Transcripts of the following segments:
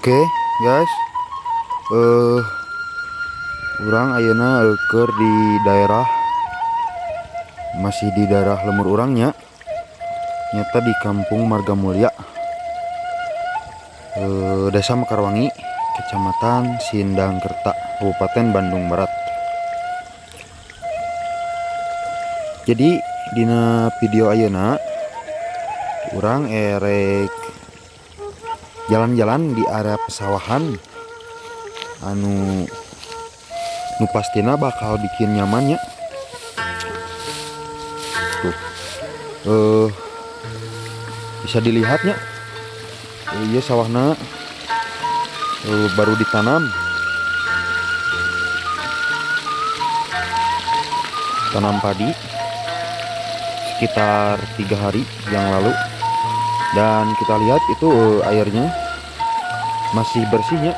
Oke, guys, urang ayeuna keur di daerah masih di daerah lemur urangnya, nyata di Kampung Marga Mulya, Desa Mekarwangi, Kecamatan Sindangkerta, Kabupaten Bandung Barat. Jadi dina video ayeuna urang erek jalan-jalan di area pesawahan anu pastina bakal bikin nyamannya. Tuh, bisa dilihatnya, iya sawahna baru ditanam, tanam padi sekitar 3 hari yang lalu, dan kita lihat itu airnya masih bersihnya.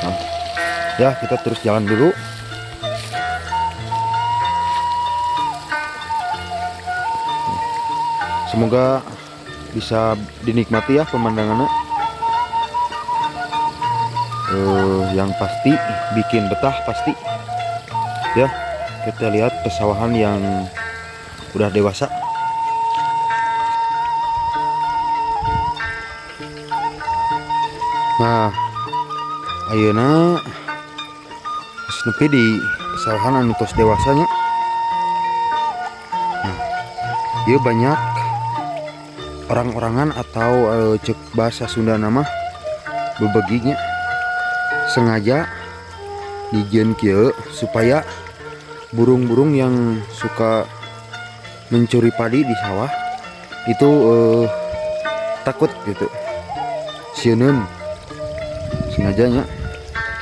Nah, ya kita terus jalan dulu. Semoga bisa dinikmati ya pemandangannya. Yang pasti bikin betah pasti. Ya, kita lihat pesawahan yang udah dewasa. Nah, ayeuna nepi di pesawahan anu tos dewasanya. Nah, dia banyak orang-orangan atau cek bahasa Sunda nama bebeginya sengaja dijieun kieu supaya burung-burung yang suka mencuri padi di sawah itu takut gitu, sieunun sengajanya.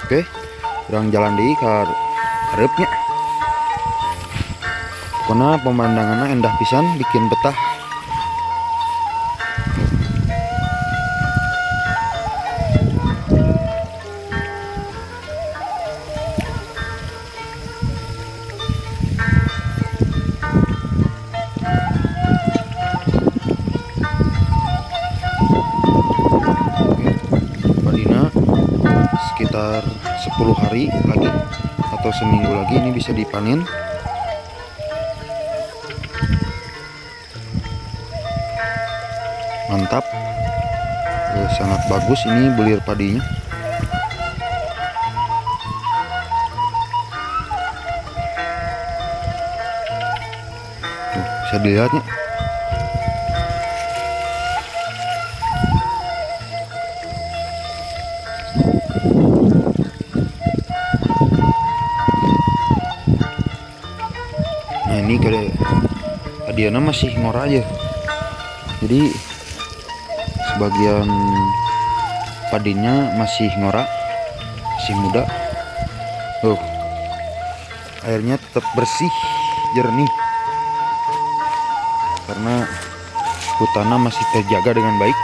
Oke, kurang jalan di hareup-nya. Pokona pemandangannya endah pisan, bikin betah. Sekitar 10 hari lagi atau seminggu lagi ini bisa dipanen. Mantap, sangat bagus ini bulir padinya. Bisa dilihatnya. Nah, ini kadiana masih ngora aja, jadi sebagian padinya masih ngora, masih muda. Airnya tetap bersih, jernih, karena hutannya masih terjaga dengan baik.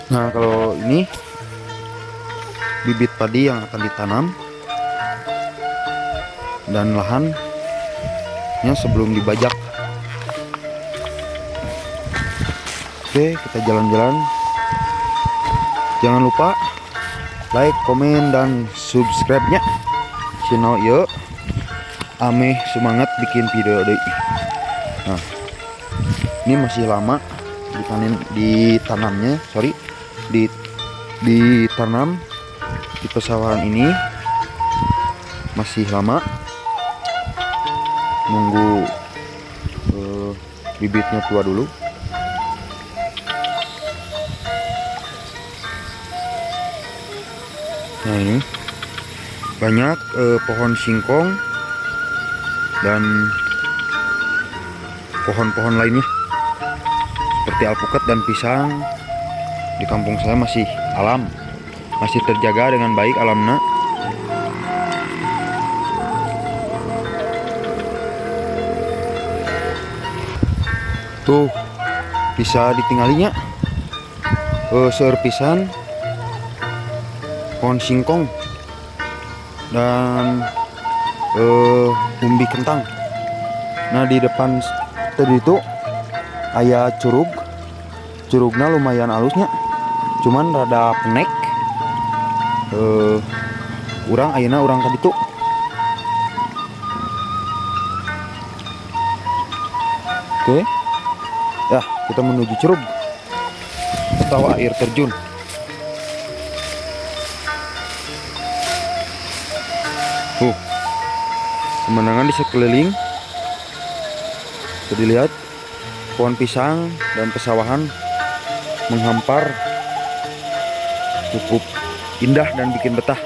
Nah, kalau ini bibit padi yang akan ditanam dan lahannya sebelum dibajak. Oke, kita jalan-jalan. Jangan lupa like, komen, dan subscribe-nya channel yuk. Ameh semangat bikin video deh. Nah, ini masih lama ditanamnya, ditanam di pesawahan ini, masih lama nunggu bibitnya tua dulu. Nah, ini banyak pohon singkong dan pohon-pohon lainnya seperti alpukat dan pisang. Di kampung saya masih alam, masih terjaga dengan baik alamnya. Tuh, bisa ditinggalinya seueur pisan pohon singkong dan umbi kentang. Nah di depan tadi itu aya curugna lumayan alusnya, cuman rada penek. Urang ayeuna urang tadi tuh. Oke, ya kita menuju curug atau air terjun. Pemandangan di sekeliling bisa dilihat pohon pisang dan pesawahan menghampar, cukup indah dan bikin betah.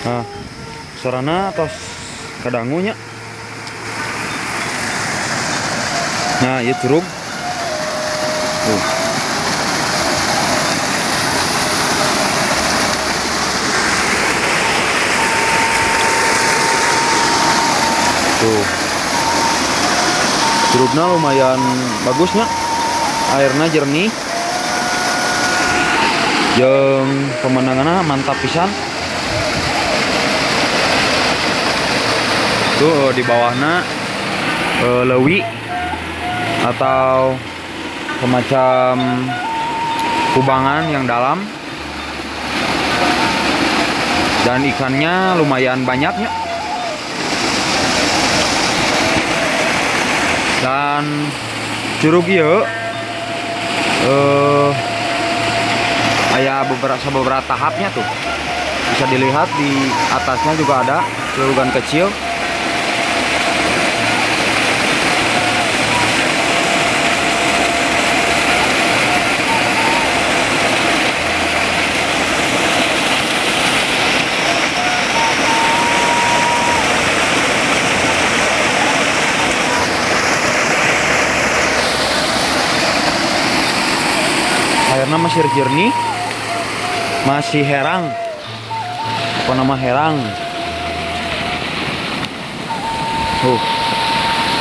Nah, sarana atas kadangunya. Nah, ieu curug. Tuh. Tuh. Curugna lumayan bagusnya. Airnya jernih. Jeung pemandanganna mantap pisan. Tuh di bawahnya lewi atau semacam kubangan yang dalam, dan ikannya lumayan banyaknya. Dan curug ieu aya beberapa tahapnya tuh. Bisa dilihat di atasnya juga ada celugan kecil. Airnya masih jernih, masih herang, apa nama herang.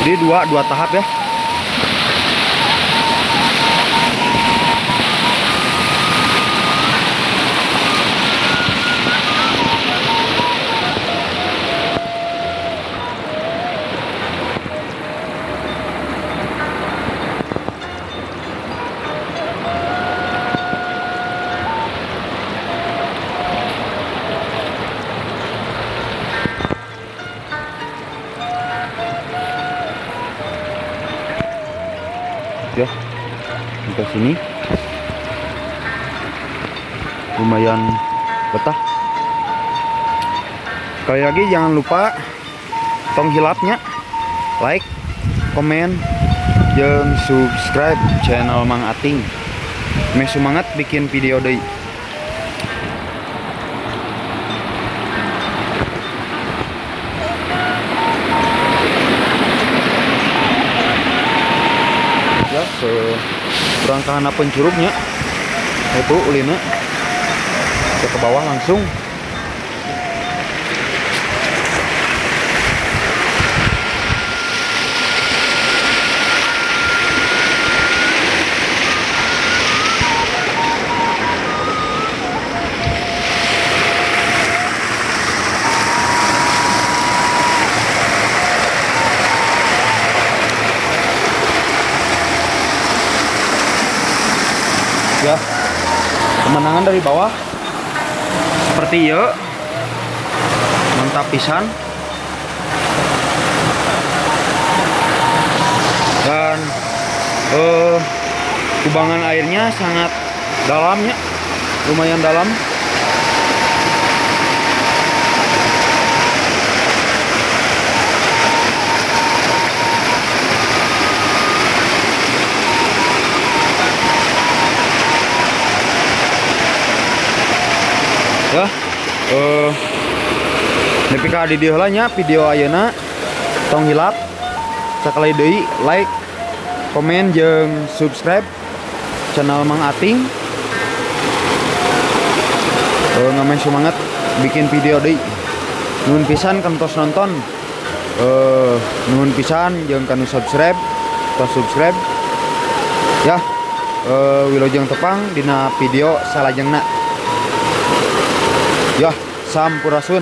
Jadi dua tahap ya. Ya, ke sini lumayan betah. Sekali lagi jangan lupa tong hilapnya, like, komen, jeung subscribe channel Mang Ating. Meh semangat bikin video deui. kurang kahana pencurugnya itu ulina ke bawah langsung. Ya, pemandangan dari bawah seperti ya, mantap pisan. Dan kubangan airnya sangat dalamnya, lumayan dalam. Ya, nepi ka di dieu heula nya video ayeuna tong hilap sakali deui like, komen jeung subscribe channel Mang Ating. Ngamen semangat bikin video deui. Nuhun pisan kantos nonton. Nuhun pisan jeung kanu subscribe, tos subscribe. Ya, wilujeng tepang dina video salajengna. Ya, sampurasun.